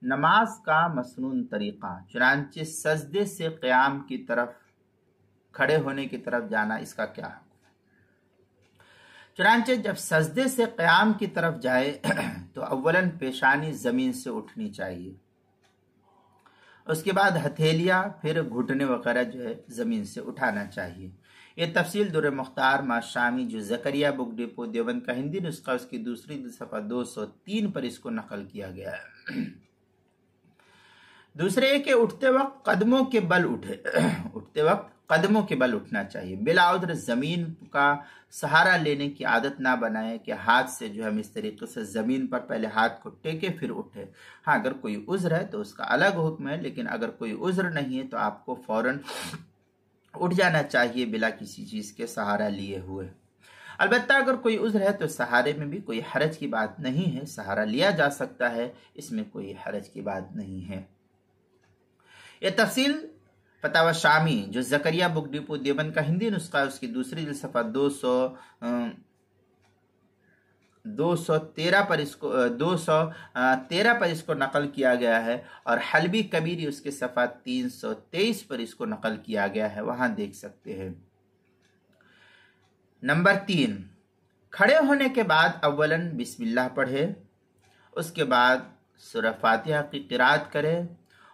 نماز کا مسنون طریقہ، چنانچہ سجدے سے قیام کی طرف، کھڑے ہونے کی طرف جانا، اس کا کیا حکم ہے؟ چنانچہ جب سجدے سے قیام کی طرف جائے تو اولاً پیشانی زمین سے اٹھنی چاہیے، اس کے بعد ہتھیلیاں، پھر گھٹنے وغیرہ جو ہے زمین سے اٹھانا چاہیے۔ یہ تفصیل در مختار ماشامی جو زکریا بک ڈپو دیوبند کا ہندی نسخہ اس کی دوسری صفحہ 203 پر اس کو نقل کیا گیا ہے۔ دوسرے یہ کہ اٹھتے وقت قدموں کے بل اٹھنا چاہیے، بلا عذر زمین کا سہارا لینے کی عادت نہ بنائے کہ ہاتھ سے جو ہم اس طریقے سے زمین پر پہلے ہاتھ کو ٹیکے پھر اٹھے۔ ہاں اگر کوئی عذر ہے تو اس کا الگ حکم ہے، لیکن اگر کوئی عذر نہیں ہے تو آپ کو فوراً اٹھ جانا چاہیے بلا کسی چیز کے سہارا لیے ہوئے۔ البتہ اگر کوئی عذر ہے تو سہارے میں بھی کوئی حرج کی بات نہیں ہے، سہارا لیا جا سکتا ہے، اس میں کوئی حرج کی بات نہیں ہے۔ یہ تفصیل فتاوی شامی جو زکریا بک ڈپو دیوبند کا ہندی نسخہ اس کی دوسری صفحہ 213 پر اس کو نقل کیا گیا ہے، اور حلبی کبیری اس کے صفحہ 323 پر اس کو نقل کیا گیا ہے، وہاں دیکھ سکتے ہیں۔ نمبر 3، کھڑے ہونے کے بعد اولاً بسم اللہ پڑھے، اس کے بعد سورہ فاتحہ کی قرات کرے،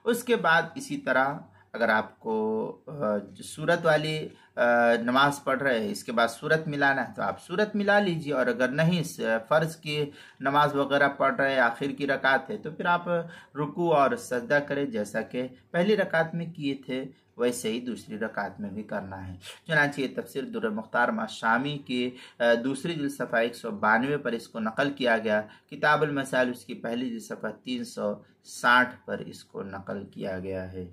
اس کے بعد اسی طرح اگر آپ کو سورت والی نماز پڑھ رہے ہیں، اس کے بعد سورت ملانا ہے تو آپ سورت ملا لیجیے، اور اگر نہیں فرض کی نماز وغیرہ پڑھ رہے ہیں، آخر کی رکعت ہے، تو پھر آپ رکوع اور سجدہ کریں، جیسا کہ پہلی رکعت میں کیے تھے ویسے ہی دوسری رکعت میں بھی کرنا ہے۔ چنانچہ یہ تفسیر در مختار ماشامی کی دوسری جلد صفحہ 192 پر اس کو نقل کیا گیا، کتاب المسائل اس کی پہلی جلد صفحہ 360 پر اس کو نقل کیا گیا ہے۔